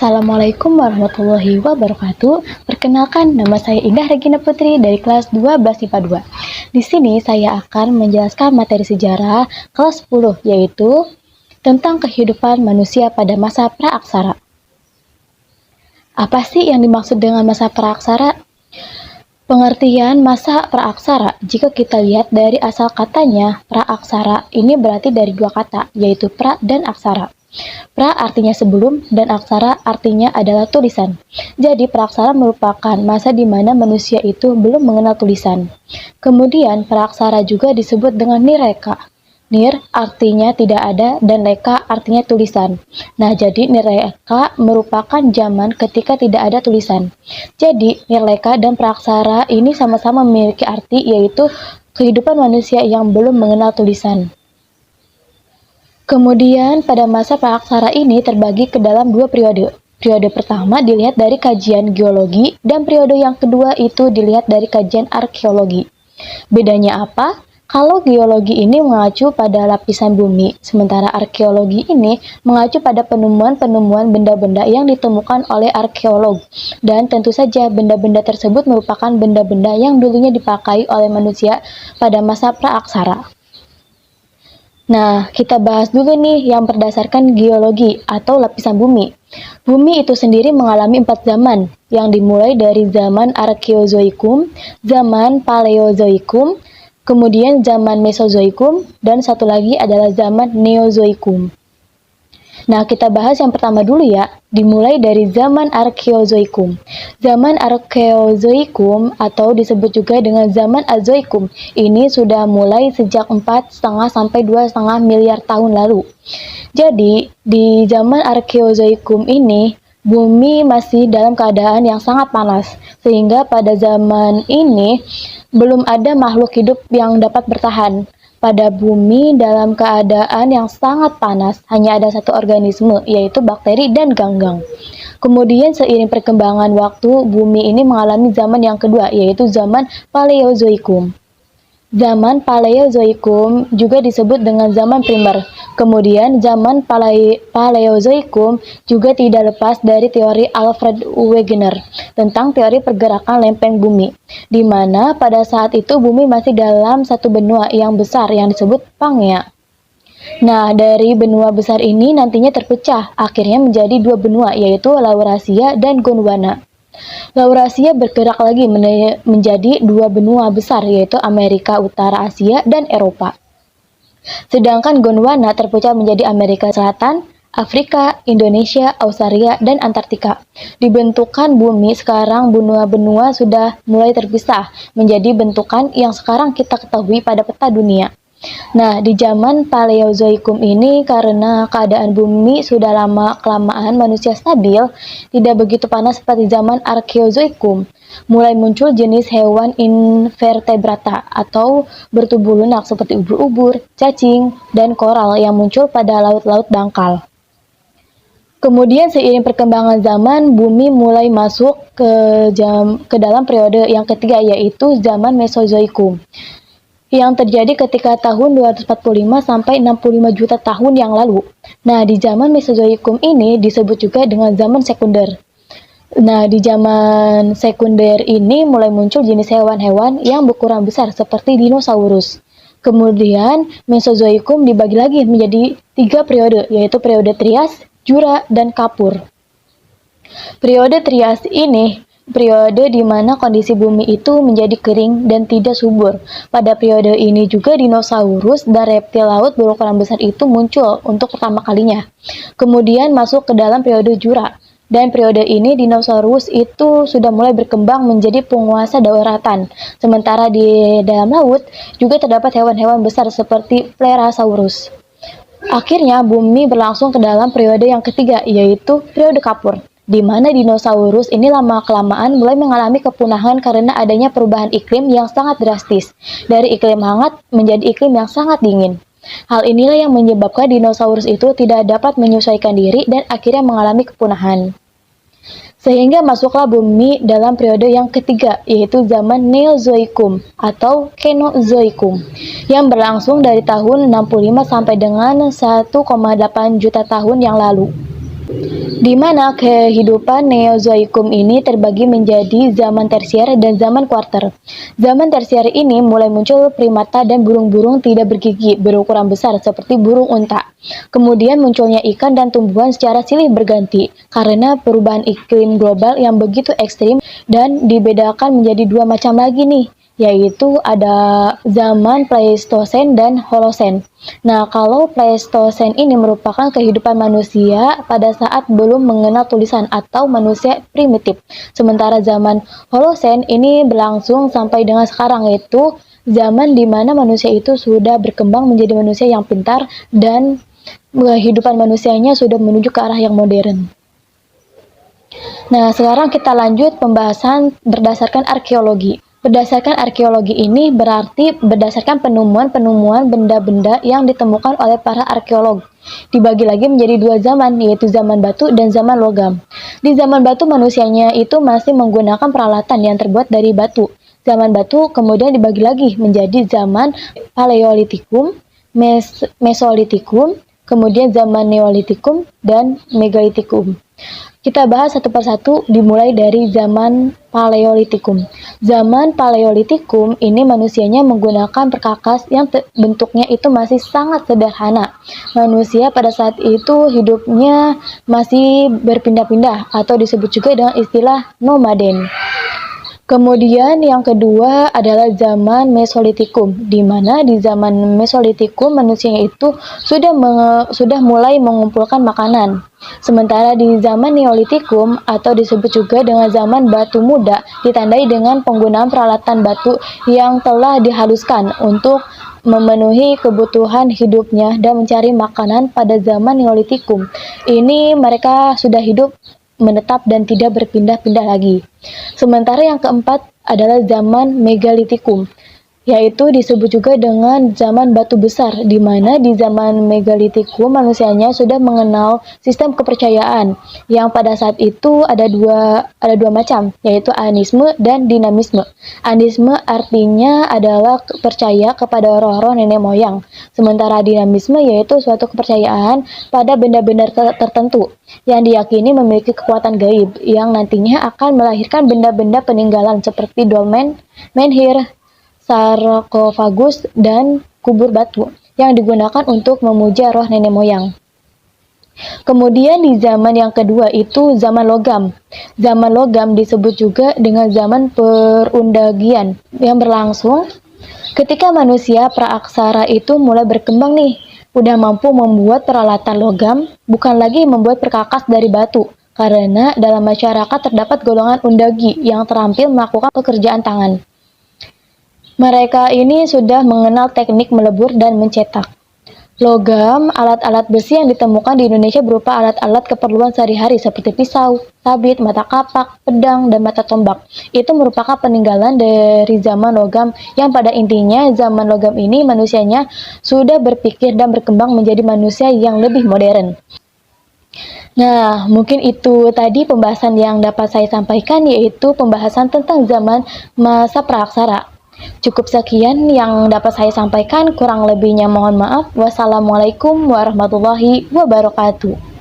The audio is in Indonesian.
Assalamualaikum warahmatullahi wabarakatuh. Perkenalkan, nama saya Indah Regina Putri dari kelas 12 IPA 2. Di sini saya akan menjelaskan materi sejarah kelas 10, yaitu tentang kehidupan manusia pada masa praaksara. Apa sih yang dimaksud dengan masa praaksara? Pengertian masa praaksara, jika kita lihat dari asal katanya, praaksara ini berarti dari dua kata, yaitu pra dan aksara. Pra artinya sebelum dan aksara artinya adalah tulisan. Jadi praaksara merupakan masa di mana manusia itu belum mengenal tulisan. Kemudian praaksara juga disebut dengan nireka. Nir artinya tidak ada dan leka artinya tulisan. Nah, jadi nireka merupakan zaman ketika tidak ada tulisan. Jadi nirleka dan praaksara ini sama-sama memiliki arti, yaitu kehidupan manusia yang belum mengenal tulisan. Kemudian pada masa praaksara ini terbagi ke dalam dua periode. Periode pertama dilihat dari kajian geologi dan periode yang kedua itu dilihat dari kajian arkeologi. Bedanya apa? Kalau geologi ini mengacu pada lapisan bumi, sementara arkeologi ini mengacu pada penemuan-penemuan benda-benda yang ditemukan oleh arkeolog. Dan tentu saja benda-benda tersebut merupakan benda-benda yang dulunya dipakai oleh manusia pada masa praaksara. Nah, kita bahas dulu nih yang berdasarkan geologi atau lapisan bumi. Bumi itu sendiri mengalami 4 zaman, yang dimulai dari zaman Arkeozoikum, zaman Paleozoikum, kemudian zaman Mesozoikum, dan satu lagi adalah zaman Neozoikum. Nah, kita bahas yang pertama dulu ya, dimulai dari zaman Arkeozoikum. Zaman Arkeozoikum atau disebut juga dengan zaman Azoikum, ini sudah mulai sejak 4,5 sampai 2,5 miliar tahun lalu. Jadi, di zaman Arkeozoikum ini, bumi masih dalam keadaan yang sangat panas, sehingga pada zaman ini belum ada makhluk hidup yang dapat bertahan. Pada bumi dalam keadaan yang sangat panas, hanya ada satu organisme, yaitu bakteri dan ganggang. Kemudian seiring perkembangan waktu, bumi ini mengalami zaman yang kedua, yaitu zaman Paleozoikum. Zaman Paleozoikum juga disebut dengan zaman primer. Kemudian zaman Paleozoikum juga tidak lepas dari teori Alfred Wegener tentang teori pergerakan lempeng bumi, di mana pada saat itu bumi masih dalam satu benua yang besar yang disebut Pangea. Nah, dari benua besar ini nantinya terpecah, akhirnya menjadi dua benua, yaitu Laurasia dan Gondwana. Laurasia bergerak lagi menjadi dua benua besar, yaitu Amerika Utara Asia dan Eropa. Sedangkan Gondwana terpecah menjadi Amerika Selatan, Afrika, Indonesia, Australia, dan Antartika. Dibentukan bumi sekarang benua-benua sudah mulai terpisah menjadi bentukan yang sekarang kita ketahui pada peta dunia. Nah, di zaman Paleozoikum ini karena keadaan bumi sudah lama-kelamaan manusia stabil, tidak begitu panas seperti zaman Arkeozoikum. Mulai muncul jenis hewan invertebrata atau bertubuh lunak seperti ubur-ubur, cacing, dan koral yang muncul pada laut-laut dangkal. Kemudian seiring perkembangan zaman, bumi mulai masuk ke dalam periode yang ketiga, yaitu zaman Mesozoikum, yang terjadi ketika tahun 245 sampai 65 juta tahun yang lalu. Nah, di zaman Mesozoikum ini disebut juga dengan zaman sekunder. Nah, di zaman sekunder ini mulai muncul jenis hewan-hewan yang berukuran besar seperti dinosaurus. Kemudian Mesozoikum dibagi lagi menjadi 3 periode, yaitu periode Trias, Jura, dan Kapur. Periode Trias ini periode di mana kondisi bumi itu menjadi kering dan tidak subur. Pada periode ini juga dinosaurus dan reptil laut berukuran besar itu muncul untuk pertama kalinya. Kemudian masuk ke dalam periode Jura. Dan periode ini dinosaurus itu sudah mulai berkembang menjadi penguasa daratan. Sementara di dalam laut juga terdapat hewan-hewan besar seperti Plerasaurus. Akhirnya bumi berlangsung ke dalam periode yang ketiga, yaitu periode Kapur, di mana dinosaurus ini lama-kelamaan mulai mengalami kepunahan karena adanya perubahan iklim yang sangat drastis, dari iklim hangat menjadi iklim yang sangat dingin. Hal inilah yang menyebabkan dinosaurus itu tidak dapat menyesuaikan diri dan akhirnya mengalami kepunahan. Sehingga masuklah bumi dalam periode yang ketiga, yaitu zaman Neozoikum atau Kenozoikum, yang berlangsung dari tahun 65 sampai dengan 1,8 juta tahun yang lalu. di mana kehidupan Neozoikum ini terbagi menjadi zaman tersier dan zaman kuarter. Zaman tersier ini mulai muncul primata dan burung-burung tidak bergigi berukuran besar seperti burung unta. Kemudian munculnya ikan dan tumbuhan secara silih berganti karena perubahan iklim global yang begitu ekstrim, dan dibedakan menjadi dua macam lagi nih, yaitu ada zaman Pleistosen dan Holosen. Nah, kalau Pleistosen ini merupakan kehidupan manusia pada saat belum mengenal tulisan atau manusia primitif. Sementara zaman Holosen ini berlangsung sampai dengan sekarang, yaitu zaman di mana manusia itu sudah berkembang menjadi manusia yang pintar dan kehidupan manusianya sudah menuju ke arah yang modern. Nah, sekarang kita lanjut pembahasan berdasarkan arkeologi. Berdasarkan arkeologi ini berarti berdasarkan penemuan-penemuan benda-benda yang ditemukan oleh para arkeolog. Dibagi lagi menjadi dua zaman, yaitu zaman batu dan zaman logam. Di zaman batu manusianya itu masih menggunakan peralatan yang terbuat dari batu. Zaman batu kemudian dibagi lagi menjadi zaman Paleolitikum, Mesolitikum, kemudian zaman Neolitikum, dan Megalitikum. Kita bahas satu persatu dimulai dari zaman Paleolitikum. Zaman Paleolitikum ini manusianya menggunakan perkakas yang bentuknya itu masih sangat sederhana. Manusia pada saat itu hidupnya masih berpindah-pindah atau disebut juga dengan istilah nomaden. Kemudian yang kedua adalah zaman Mesolitikum, di mana di zaman Mesolitikum manusia itu sudah mulai mengumpulkan makanan. Sementara di zaman Neolitikum atau disebut juga dengan zaman batu muda ditandai dengan penggunaan peralatan batu yang telah dihaluskan untuk memenuhi kebutuhan hidupnya dan mencari makanan pada zaman Neolitikum. Ini mereka sudah hidup menetap dan tidak berpindah-pindah lagi. Sementara yang keempat adalah zaman Megalitikum, yaitu disebut juga dengan zaman batu besar, di mana di zaman Megalitikum manusianya sudah mengenal sistem kepercayaan yang pada saat itu ada dua macam, yaitu anisme dan dinamisme. Anisme artinya adalah percaya kepada roh-roh nenek moyang, sementara dinamisme yaitu suatu kepercayaan pada benda-benda tertentu yang diyakini memiliki kekuatan gaib yang nantinya akan melahirkan benda-benda peninggalan seperti dolmen, menhir, sarkofagus, dan kubur batu yang digunakan untuk memuja roh nenek moyang. Kemudian di zaman yang kedua itu zaman logam. Zaman logam disebut juga dengan zaman perundagian yang berlangsung ketika manusia praaksara itu mulai berkembang nih, udah mampu membuat peralatan logam, bukan lagi membuat perkakas dari batu. Karena dalam masyarakat terdapat golongan undagi yang terampil melakukan pekerjaan tangan. Mereka ini sudah mengenal teknik melebur dan mencetak. Logam, alat-alat besi yang ditemukan di Indonesia berupa alat-alat keperluan sehari-hari seperti pisau, sabit, mata kapak, pedang, dan mata tombak. Itu merupakan peninggalan dari zaman logam yang pada intinya zaman logam ini manusianya sudah berpikir dan berkembang menjadi manusia yang lebih modern. Nah, mungkin itu tadi pembahasan yang dapat saya sampaikan, yaitu pembahasan tentang zaman masa praaksara. Cukup sekian yang dapat saya sampaikan, kurang lebihnya mohon maaf. Wassalamualaikum warahmatullahi wabarakatuh.